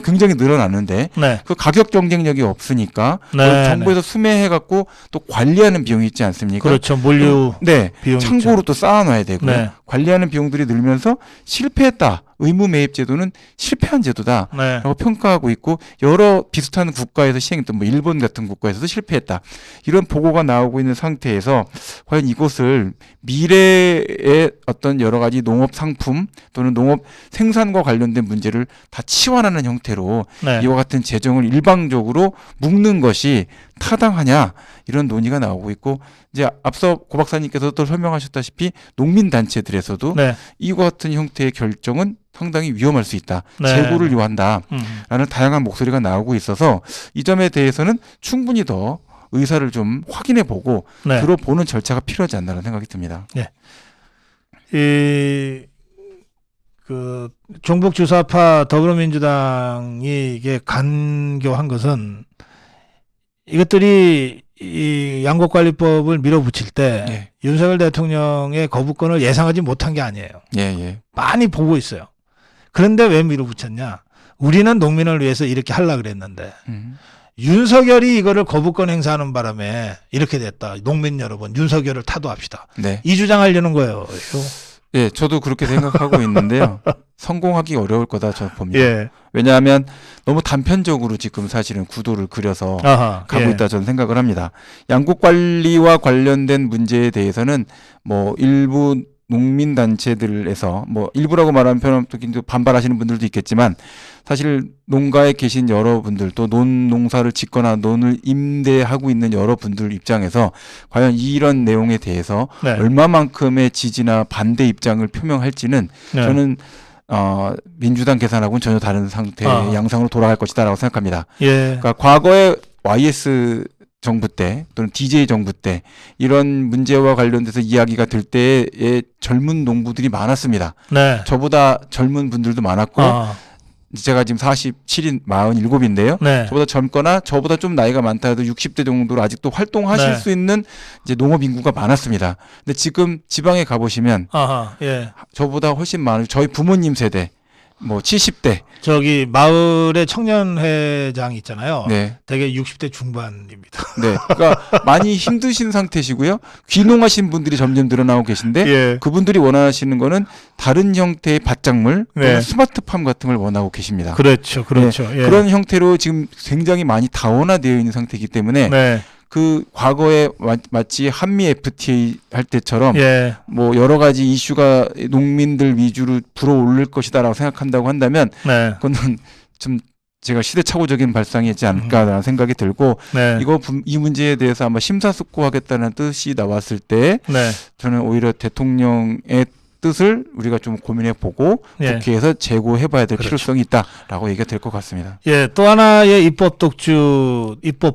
굉장히 늘어나는데 그 가격 경쟁력이 없으니까 정부에서 수매해갖고 또 관리하는 비용이 있지 않습니까? 그렇죠. 물류 비용이 창고로 또 쌓아놔야 되고 관리하는 비용들이 늘면서 실패했다. 의무 매입 제도는 실패한 제도다. 네. 라고 평가하고 있고 여러 비슷한 국가에서 시행했던 뭐 일본 같은 국가에서도 실패했다. 이런 보고가 나오고 있는 상태에서 과연 이것을 미래의 어떤 여러 가지 농업 상품 또는 농업 생산과 관련된 문제를 다 치환하는 형태로 네. 이와 같은 재정을 일방적으로 묶는 것이 타당하냐 이런 논의가 나오고 있고 이제 앞서 고 박사님께서 또 설명하셨다시피 농민단체들에서도 네. 이와 같은 형태의 결정은 상당히 위험할 수 있다. 네. 재고를 요한다라는 다양한 목소리가 나오고 있어서 이 점에 대해서는 충분히 더 의사를 좀 확인해보고 네. 들어보는 절차가 필요하지 않나라는 생각이 듭니다. 그 종북 주사파 더불어민주당이 이게 간교한 것은 이것들이 이 양곡관리법을 밀어붙일 때 예. 윤석열 대통령의 거부권을 예상하지 못한 게 아니에요. 예. 많이 보고 있어요. 그런데 왜 밀어붙였냐? 우리는 농민을 위해서 이렇게 하려고 그랬는데 윤석열이 이거를 거부권 행사하는 바람에 이렇게 됐다. 농민 여러분, 윤석열을 타도합시다. 네. 이 주장하려는 거예요. 예, 저도 그렇게 생각하고 있는데요. 성공하기 어려울 거다 저는 봅니다. 예. 왜냐하면 너무 단편적으로 지금 사실은 구도를 그려서 아하, 가고 예. 있다 저는 생각을 합니다. 양곡 관리와 관련된 문제에 대해서는 뭐 일부 농민단체들에서 뭐 일부라고 말하면 표현도 반발하시는 분들도 있겠지만 사실 농가에 계신 여러분들 또 농사를 짓거나 논을 임대하고 있는 여러분들 입장에서 과연 이런 내용에 대해서 네. 얼마만큼의 지지나 반대 입장을 표명할지는 네. 저는 민주당 계산하고는 전혀 다른 상태의 양상으로 돌아갈 것이다라고 생각합니다. 예. 그러니까 과거에 YS 정부 때 또는 DJ 정부 때 이런 문제와 관련돼서 이야기가 될 때의 젊은 농부들이 많았습니다. 네. 저보다 젊은 분들도 많았고 제가 지금 47인 47인데요. 네. 저보다 젊거나 저보다 좀 나이가 많다 해도 60대 정도로 아직도 활동하실 네. 수 있는 이제 농업 인구가 많았습니다. 근데 지금 지방에 가보시면 아하, 예. 저보다 훨씬 많은 저희 부모님 세대 뭐 70대 저기 마을의 청년회장 있잖아요. 네. 되게 60대 중반입니다. 네. 그러니까 많이 힘드신 상태시고요. 귀농하신 분들이 점점 늘어나고 계신데 예. 그분들이 원하시는 거는 다른 형태의 밭작물 또는 네. 스마트팜 같은 걸 원하고 계십니다. 그렇죠. 그렇죠. 예. 그런 형태로 지금 굉장히 많이 다원화되어 있는 상태이기 때문에 네. 그 과거에 마치 한미 FTA 할 때처럼 예. 뭐 여러 가지 이슈가 농민들 위주로 불어올릴 것이다라고 생각한다고 한다면 네. 그거는 좀 제가 시대착오적인 발상이지 않을까라는 생각이 들고 네. 이 문제에 대해서 아마 심사숙고하겠다는 뜻이 나왔을 때 네. 저는 오히려 대통령의 뜻을 우리가 좀 고민해 보고 예. 국회에서 재고해봐야 될 그렇죠. 필요성이 있다라고 얘기가 될 것 같습니다. 예, 또 하나의 입법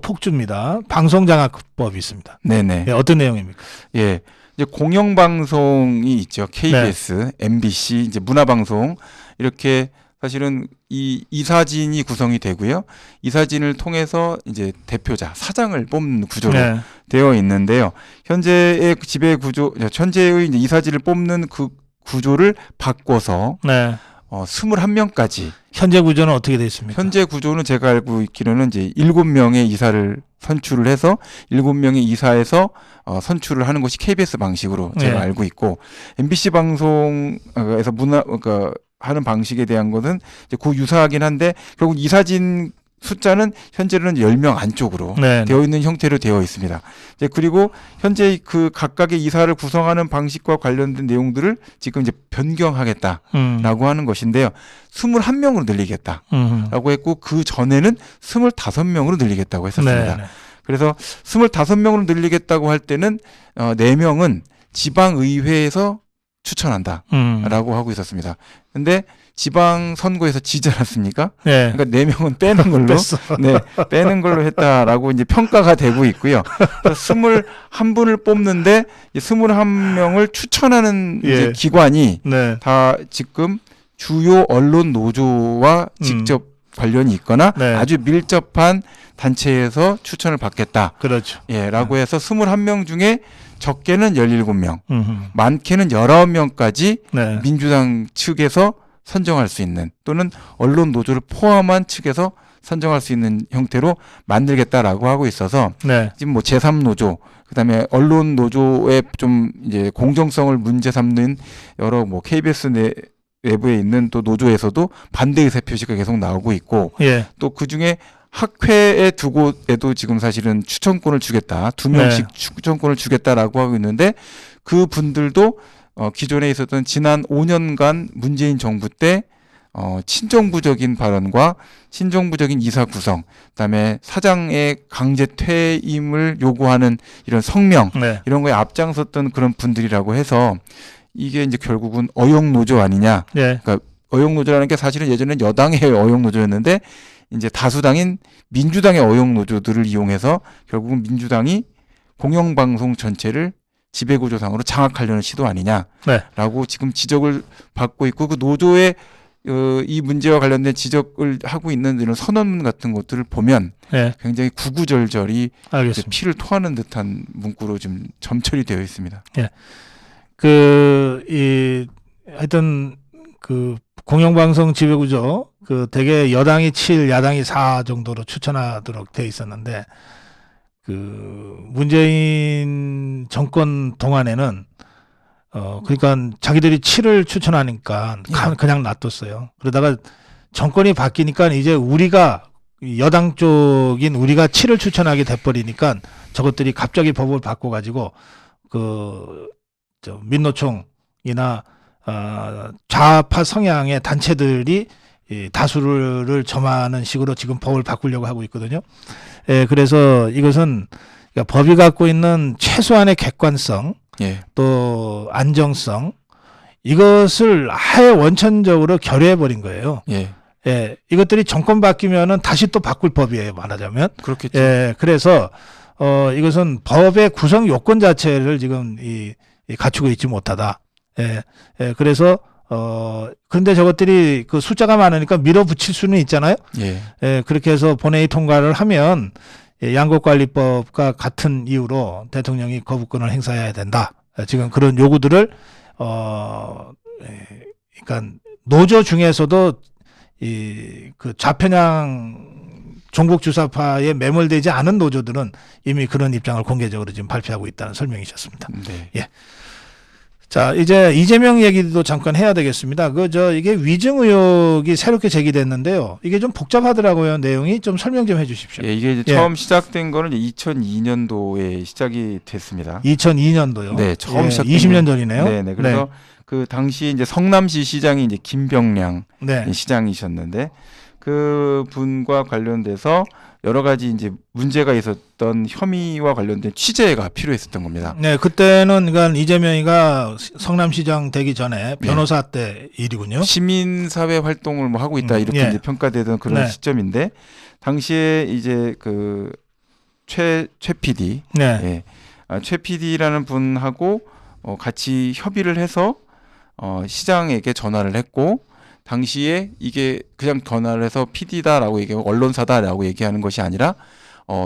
폭주입니다. 방송장악법이 있습니다. 네네. 예, 어떤 내용입니까? 예. 이제 공영방송이 있죠. KBS, MBC, 이제 문화방송 이렇게 사실은 이 이사진이 구성이 되고요. 이사진을 통해서 이제 대표자, 사장을 뽑는 구조로 네. 되어 있는데요. 현재의 지배 구조, 현재의 이제 이사진을 뽑는 그 구조를 바꿔서 네. 21명까지. 현재 구조는 어떻게 되어 있습니까? 현재 구조는 제가 알고 있기로는 이제 7명의 이사를 선출을 해서 7명의 이사에서 선출을 하는 것이 KBS 방식으로 제가 네. 알고 있고 MBC 방송에서 그러니까 하는 방식에 대한 것은 이제 그 유사하긴 한데 결국 이사진 숫자는 현재는 10명 안쪽으로 네. 되어 있는 형태로 되어 있습니다. 이제 그리고 현재 그 각각의 이사를 구성하는 방식과 관련된 내용들을 지금 이제 변경하겠다라고 하는 것인데요. 21명으로 늘리겠다라고 했고 그 전에는 25명으로 늘리겠다고 했었습니다. 네. 그래서 25명으로 늘리겠다고 할 때는 4명은 지방의회에서 추천한다라고 하고 있었습니다. 근데 지방 선거에서 지지 않았습니까? 네. 그러니까 4명은 빼는 걸로 빼는 걸로 했다라고 이제 평가가 되고 있고요. 그래서 21분을 뽑는데 21명을 추천하는 예. 이제 기관이 네. 다 지금 주요 언론 노조와 직접 관련이 있거나 네. 아주 밀접한 단체에서 추천을 받겠다. 그렇죠. 예, 라고 해서 21명 중에 적게는 17명, 음흠. 많게는 19명까지 네. 민주당 측에서 선정할 수 있는 또는 언론 노조를 포함한 측에서 선정할 수 있는 형태로 만들겠다라고 하고 있어서 네. 지금 뭐 제3노조 그다음에 언론 노조의 좀 이제 공정성을 문제 삼는 여러 뭐 KBS 내부에 있는 또 노조에서도 반대 의사 표시가 계속 나오고 있고 예. 또 그중에 학회에 두 곳에도 지금 사실은 추천권을 주겠다. 2명씩 네. 추천권을 주겠다라고 하고 있는데 그 분들도 기존에 있었던 지난 5년간 문재인 정부 때 친정부적인 발언과 친정부적인 이사 구성, 그다음에 사장의 강제 퇴임을 요구하는 이런 성명 네. 이런 거에 앞장섰던 그런 분들이라고 해서 이게 이제 결국은 어용노조 아니냐. 예. 그러니까 어용노조라는 게 사실은 예전엔 여당의 어용노조였는데 이제 다수당인 민주당의 어용노조들을 이용해서 결국은 민주당이 공영방송 전체를 지배구조상으로 장악하려는 시도 아니냐라고 네. 지금 지적을 받고 있고 그 노조의 이 문제와 관련된 지적을 하고 있는 이런 선언문 같은 것들을 보면 예. 굉장히 구구절절히 이제 알겠습니다. 피를 토하는 듯한 문구로 좀 점철이 되어 있습니다. 하여튼 공영방송 지배구조 대개 여당이 7, 야당이 4 정도로 추천하도록 돼 있었는데 문재인 정권 동안에는 그러니까 자기들이 7을 추천하니까 그냥 놔뒀어요. 그러다가 정권이 바뀌니까 이제 여당 쪽인 우리가 7을 추천하게 돼버리니까 저것들이 갑자기 법을 바꿔가지고 민노총이나 좌파 성향의 단체들이 이 다수를 점하는 식으로 지금 법을 바꾸려고 하고 있거든요. 예, 그래서 이것은 그러니까 법이 갖고 있는 최소한의 객관성, 예. 또 안정성 이것을 아예 원천적으로 결여해 버린 거예요. 예. 예, 이것들이 정권 바뀌면은 다시 또 바꿀 법이에요, 말하자면. 그렇겠죠. 예, 그래서 이것은 법의 구성 요건 자체를 지금 갖추고 있지 못하다. 예, 그래서 근데 저것들이 숫자가 많으니까 밀어붙일 수는 있잖아요. 예. 예, 그렇게 해서 본회의 통과를 하면 양곡관리법과 같은 이유로 대통령이 거부권을 행사해야 된다. 지금 그런 요구들을 그러니까 노조 중에서도 좌편향 종북 주사파에 매몰되지 않은 노조들은 이미 그런 입장을 공개적으로 지금 발표하고 있다는 설명이셨습니다. 네. 예. 자, 이제 이재명 얘기도 잠깐 해야 되겠습니다. 이게 위증 의혹이 새롭게 제기됐는데요. 이게 좀 복잡하더라고요. 내용이 좀 설명 좀 해주십시오. 예, 이게 이제 처음 시작된 거는 2002년도에 시작이 됐습니다. 2002년도요. 네, 처음 시작. 20년 전이네요. 네. 그래서 그 당시 이제 성남시 시장이 이제 김병량 시장이셨는데 그 분과 관련돼서 여러 가지 이제 문제가 있었던 혐의와 관련된 취재가 필요했었던 겁니다. 네, 그때는 그러니까 이재명이가 성남시장 되기 전에 변호사 때 일이군요. 시민사회 활동을 뭐 하고 있다 이렇게 이제 평가되던 그런 시점인데 당시에 이제 최 PD, 최 PD라는 분하고 같이 협의를 해서 시장에게 전화를 했고. 당시에 이게 그냥 전화를 해서 PD다라고 얘기하고 언론사다라고 얘기하는 것이 아니라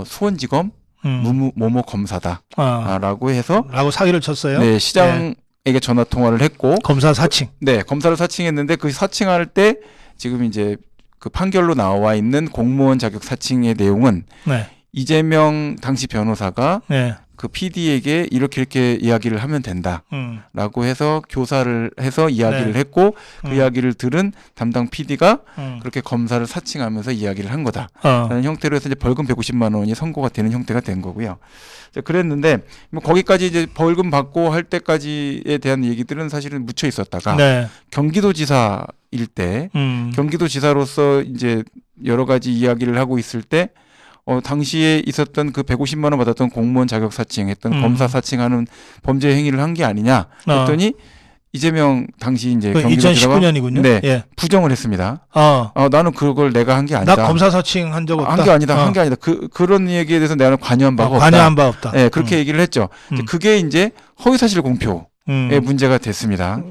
수원지검 모모 검사다라고 해서 라고 사기를 쳤어요. 네, 시장에게 전화 통화를 했고 검사 사칭. 네, 검사를 사칭했는데 그 사칭할 때 지금 이제 그 판결로 나와 있는 공무원 자격 사칭의 내용은 이재명 당시 변호사가 그 PD에게 이렇게 이야기를 하면 된다라고 해서 교사를 해서 이야기를 했고 그 이야기를 들은 담당 PD가 그렇게 검사를 사칭하면서 이야기를 한 거다라는 형태로 해서 이제 벌금 150만 원이 선고가 되는 형태가 된 거고요. 그랬는데 뭐 거기까지 이제 벌금 받고 할 때까지에 대한 얘기들은 사실은 묻혀 있었다가 경기도지사일 때 경기도지사로서 이제 여러 가지 이야기를 하고 있을 때 당시에 있었던 그 150만 원 받았던 공무원 자격 사칭했던 검사 사칭하는 범죄 행위를 한 게 아니냐 했더니 이재명 당시 이제 경기도지사가 2019년이군요. 부정을 했습니다. 나는 그걸 내가 한 게 아니다. 나 검사 사칭 한 적 없다. 한 게 아니다. 그런 얘기에 대해서 내가 관여한 바가 없다. 관여한 바 없다. 네, 그렇게 얘기를 했죠. 그게 이제 허위사실 공표의 문제가 됐습니다.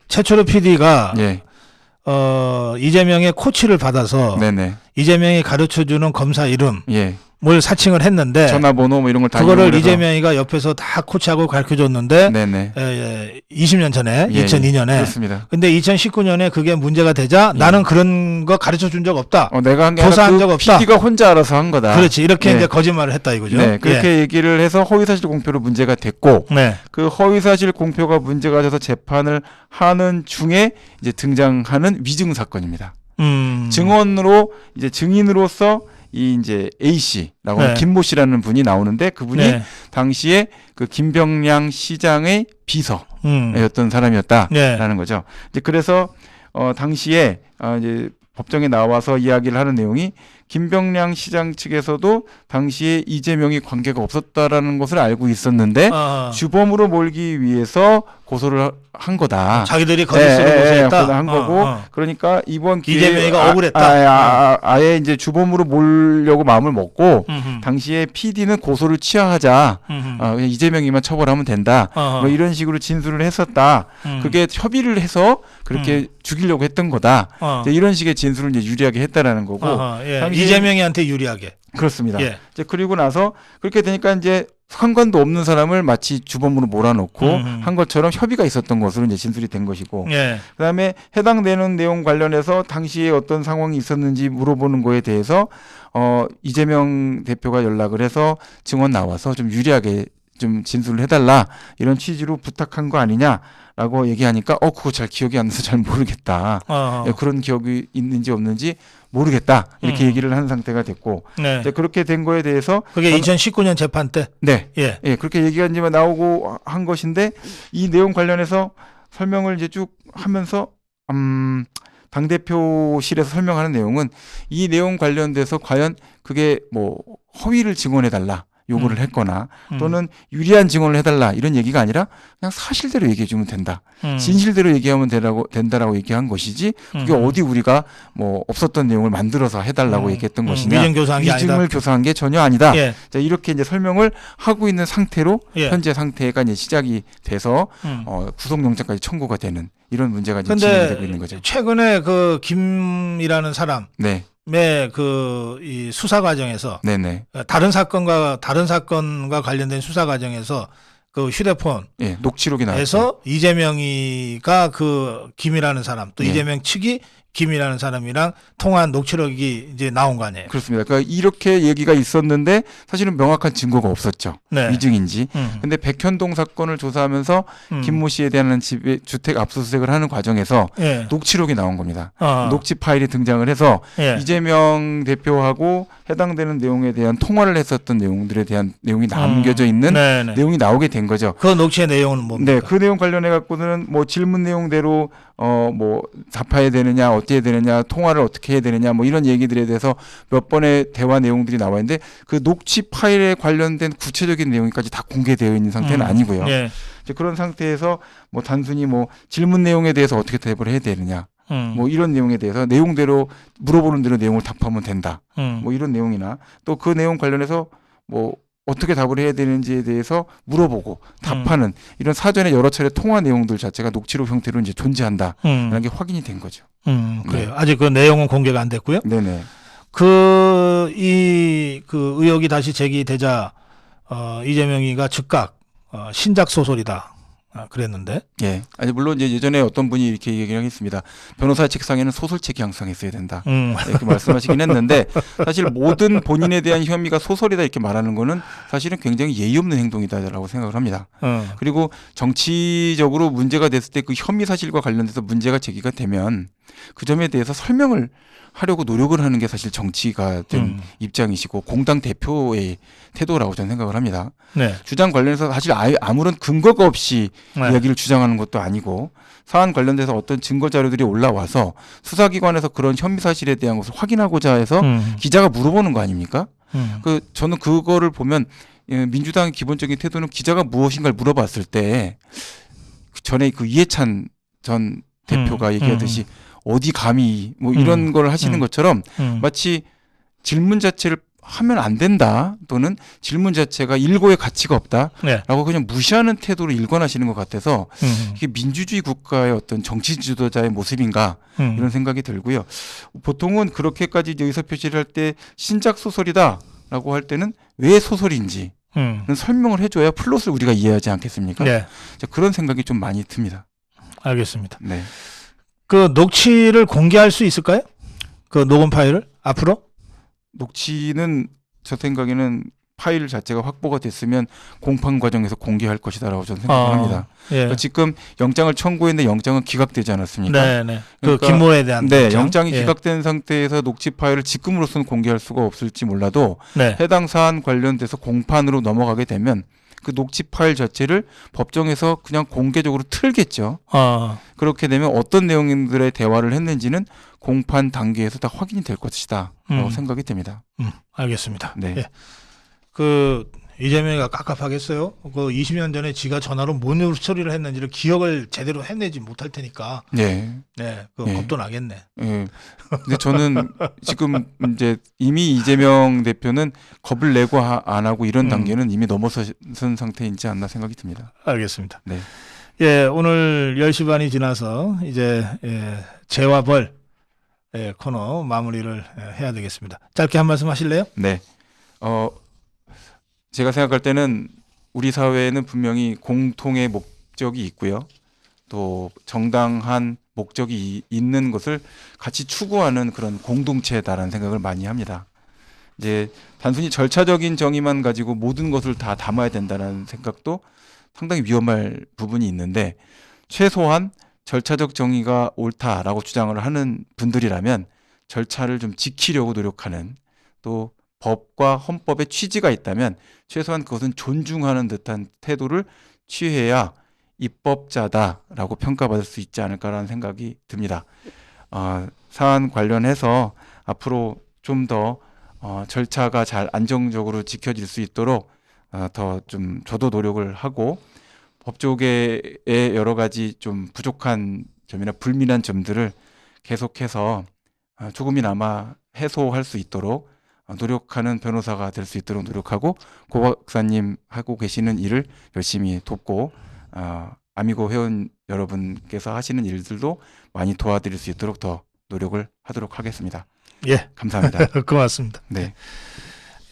최초로 PD가 이재명의 코치를 받아서 이재명이 가르쳐주는 검사 이름 뭘 사칭을 했는데 전화번호 뭐 이런 걸 다 그거를 이용을 해서. 이재명이가 옆에서 다 코치하고 가르쳐줬는데 네네. 20년 전에 예, 2002년에 그렇습니다. 근데 2019년에 그게 문제가 되자 예. 나는 그런 거 가르쳐 준 적 없다. 내가 한 게 교사한 아니라 적 그 없다. PD가 혼자 알아서 한 거다. 그렇지. 이렇게 예. 이제 거짓말을 했다 이거죠. 네, 그렇게 얘기를 해서 허위사실 공표로 문제가 됐고, 네. 그 허위사실 공표가 문제가 돼서 재판을 하는 중에 이제 등장하는 위증 사건입니다. 증언으로 이제 증인으로서 이 이제 A 씨라고 네. 김모 씨라는 분이 나오는데 그분이 네. 당시에 그 김병량 시장의 비서였던 사람이었다라는 네. 거죠. 이제 그래서 당시에 이제 법정에 나와서 이야기를 하는 내용이 김병량 시장 측에서도 당시에 이재명이 관계가 없었다라는 것을 알고 있었는데 주범으로 몰기 위해서 고소를 한 거다. 자기들이 거짓으로 고소했다. 한 거고. 그러니까 이번 기회에 이재명이가 억울했다. 아예 이제 주범으로 몰려고 마음을 먹고 당시에 PD는 고소를 취하하자. 그냥 이재명이만 처벌하면 된다. 뭐 이런 식으로 진술을 했었다. 그게 협의를 해서 그렇게 죽이려고 했던 거다. 이제 이런 식의 진술을 이제 유리하게 했다라는 거고. 예. 이재명이한테 유리하게. 그렇습니다. 예. 이제 그리고 나서 그렇게 되니까 이제 상관도 없는 사람을 마치 주범으로 몰아넣고 한 것처럼 협의가 있었던 것으로 이제 진술이 된 것이고, 예. 그다음에 해당되는 내용 관련해서 당시에 어떤 상황이 있었는지 물어보는 거에 대해서 이재명 대표가 연락을 해서 증언 나와서 좀 유리하게 좀 진술을 해달라 이런 취지로 부탁한 거 아니냐라고 얘기하니까 그거 잘 기억이 안 나서 잘 모르겠다. 그런 기억이 있는지 없는지 모르겠다 이렇게 얘기를 한 상태가 됐고, 네. 이제 그렇게 된 거에 대해서 그게 2019년 재판 때. 네, 예. 그렇게 얘기가 이제 나오고 한 것인데 이 내용 관련해서 설명을 이제 쭉 하면서 당대표실에서 설명하는 내용은 이 내용 관련돼서 과연 그게 뭐 허위를 증언해달라 요구를 했거나 또는 유리한 증언을 해달라 이런 얘기가 아니라 그냥 사실대로 얘기해주면 된다. 진실대로 얘기하면 된다라고 얘기한 것이지 그게 어디 우리가 뭐 없었던 내용을 만들어서 해달라고 얘기했던 것이냐. 위증교사한 게 아니다. 위증을 교사한 게 전혀 아니다. 예. 자, 이렇게 이제 설명을 하고 있는 상태로 예. 현재 상태가 이제 시작이 돼서 구속영장까지 청구가 되는 이런 문제가 이제 진행되고 있는 거죠. 최근에 그 김이라는 사람 네. 이 수사 과정에서 네네. 다른 사건과 관련된 수사 과정에서 그 휴대폰에서 예, 녹취록이 나왔죠. 이재명이가 그 김이라는 사람 또 예. 이재명 측이 김이라는 사람이랑 통화한 녹취록이 이제 나온 거 아니에요. 그렇습니다. 그러니까 이렇게 얘기가 있었는데 사실은 명확한 증거가 없었죠. 네. 위증인지. 근데 백현동 사건을 조사하면서 김모 씨에 대한 집에 주택 압수수색을 하는 과정에서 예. 녹취록이 나온 겁니다. 어. 녹취 파일이 등장을 해서 예. 이재명 대표하고 해당되는 내용에 대한 통화를 했었던 내용들에 대한 내용이 남겨져 있는 네네. 내용이 나오게 된 거죠. 그 녹취의 내용은 뭡니까? 네, 그 내용 관련해 갖고는 뭐 질문 내용대로 뭐 답해야 되느냐, 어떻게 해야 되느냐, 통화를 어떻게 해야 되느냐, 뭐 이런 얘기들에 대해서 몇 번의 대화 내용들이 나와 있는데 그 녹취 파일에 관련된 구체적인 내용까지 다 공개되어 있는 상태는 아니고요. 예. 이제 그런 상태에서 뭐 단순히 뭐 질문 내용에 대해서 어떻게 대답을 해야 되느냐, 뭐 이런 내용에 대해서 내용대로 물어보는 대로 내용을 답하면 된다. 뭐 이런 내용이나 또 그 내용 관련해서 뭐 어떻게 답을 해야 되는지에 대해서 물어보고 답하는 이런 사전에 여러 차례 통화 내용들 자체가 녹취록 형태로 이제 존재한다라는 게 확인이 된 거죠. 그래요. 네. 아직 그 내용은 공개가 안 됐고요. 네네. 그 의혹이 다시 제기되자 이재명이가 즉각 신작 소설이다 그랬는데. 예. 아니 물론 이제 예전에 어떤 분이 이렇게 얘기를 했습니다. 변호사의 책상에는 소설책이 항상 있어야 된다. 이렇게 말씀하시긴 했는데 사실 모든 본인에 대한 혐의가 소설이다 이렇게 말하는 거는 사실은 굉장히 예의 없는 행동이다라고 생각을 합니다. 그리고 정치적으로 문제가 됐을 때 그 혐의 사실과 관련돼서 문제가 제기가 되면 그 점에 대해서 설명을 하려고 노력을 하는 게 사실 정치가 된 입장이시고 공당 대표의 태도라고 저는 생각을 합니다. 네. 주장 관련해서 사실 아무런 근거가 없이 네. 이야기를 주장하는 것도 아니고 사안 관련돼서 어떤 증거 자료들이 올라와서 수사기관에서 그런 혐의 사실에 대한 것을 확인하고자 해서 기자가 물어보는 거 아닙니까? 저는 그거를 보면 민주당의 기본적인 태도는 기자가 무엇인가를 물어봤을 때 전에 그 이해찬 전 대표가 얘기하듯이 어디 감히 뭐 이런 걸 하시는 것처럼 마치 질문 자체를 하면 안 된다 또는 질문 자체가 일고의 가치가 없다라고 네. 그냥 무시하는 태도로 일관하시는 것 같아서 이게 민주주의 국가의 어떤 정치 지도자의 모습인가 이런 생각이 들고요. 보통은 그렇게까지 이제 의사표시를 할 때 신작 소설이다 라고 할 때는 왜 소설인지 설명을 해줘야 플롯을 우리가 이해하지 않겠습니까? 네. 그런 생각이 좀 많이 듭니다. 알겠습니다. 네. 그 녹취를 공개할 수 있을까요? 그 녹음 파일을 앞으로? 녹취는 저 생각에는 파일 자체가 확보가 됐으면 공판 과정에서 공개할 것이다라고 저는 생각합니다. 예. 그러니까 지금 영장을 청구했는데 영장은 기각되지 않았습니까? 네네. 그러니까, 그 김모에 대한 네, 영장? 영장이 예. 기각된 상태에서 녹취 파일을 지금으로서는 공개할 수가 없을지 몰라도 네. 해당 사안 관련돼서 공판으로 넘어가게 되면 그 녹취 파일 자체를 법정에서 그냥 공개적으로 틀겠죠. 그렇게 되면 어떤 내용들의 대화를 했는지는 공판 단계에서 다 확인이 될 것이다 라고 생각이 됩니다. 알겠습니다. 네. 예. 그 이재명이가 깝깝하겠어요. 그 20년 전에 지가 전화로 뭔 처리를 했는지를 기억을 제대로 해내지 못할 테니까. 네. 네. 그 예. 겁도 나겠네. 예. 근데 저는 지금 이제 이미 이재명 대표는 겁을 내고 안 하고 이런 단계는 이미 넘어선 상태이지 않나 생각이 듭니다. 알겠습니다. 네. 예, 오늘 10시 반이 지나서 이제 죄와 벌 코너 마무리를 해야 되겠습니다. 짧게 한 말씀 하실래요? 네. 제가 생각할 때는 우리 사회에는 분명히 공통의 목적이 있고요. 또 정당한 목적이 있는 것을 같이 추구하는 그런 공동체다라는 생각을 많이 합니다. 이제 단순히 절차적인 정의만 가지고 모든 것을 다 담아야 된다는 생각도 상당히 위험할 부분이 있는데 최소한 절차적 정의가 옳다라고 주장을 하는 분들이라면 절차를 좀 지키려고 노력하는 또 법과 헌법의 취지가 있다면 최소한 그것은 존중하는 듯한 태도를 취해야 입법자다라고 평가받을 수 있지 않을까라는 생각이 듭니다. 사안 관련해서 앞으로 좀 더 절차가 잘 안정적으로 지켜질 수 있도록 더 좀 저도 노력을 하고 법조계의 여러 가지 좀 부족한 점이나 불민한 점들을 계속해서 조금이나마 해소할 수 있도록 노력하는 변호사가 될 수 있도록 노력하고 고 박사님 하고 계시는 일을 열심히 돕고 아미고 회원 여러분께서 하시는 일들도 많이 도와드릴 수 있도록 더 노력을 하도록 하겠습니다. 예. 감사합니다. 고맙습니다. 네.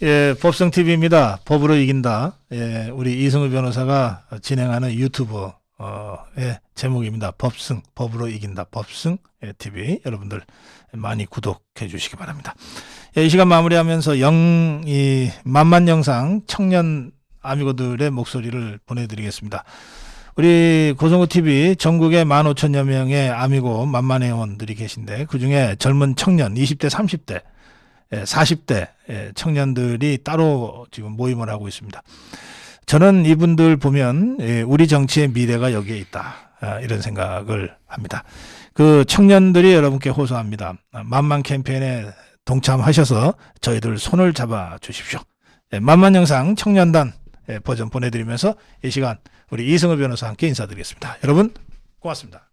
예, 법성TV입니다. 법으로 이긴다. 예, 우리 이승우 변호사가 진행하는 유튜브의 제목입니다. 법승, 법으로 이긴다. 법승 TV. 여러분들 많이 구독해 주시기 바랍니다. 예, 이 시간 마무리하면서 이 만만 영상 청년 아미고들의 목소리를 보내드리겠습니다. 우리 고성구TV 전국에 15,000여 명의 아미고 만만회원들이 계신데 그중에 젊은 청년 20대, 30대, 40대 청년들이 따로 지금 모임을 하고 있습니다. 저는 이분들 보면 우리 정치의 미래가 여기에 있다. 이런 생각을 합니다. 그 청년들이 여러분께 호소합니다. 만만 캠페인에 동참하셔서 저희들 손을 잡아 주십시오. 만만 영상 청년단 버전 보내드리면서 이 시간 우리 이승우 변호사와 함께 인사드리겠습니다. 여러분 고맙습니다.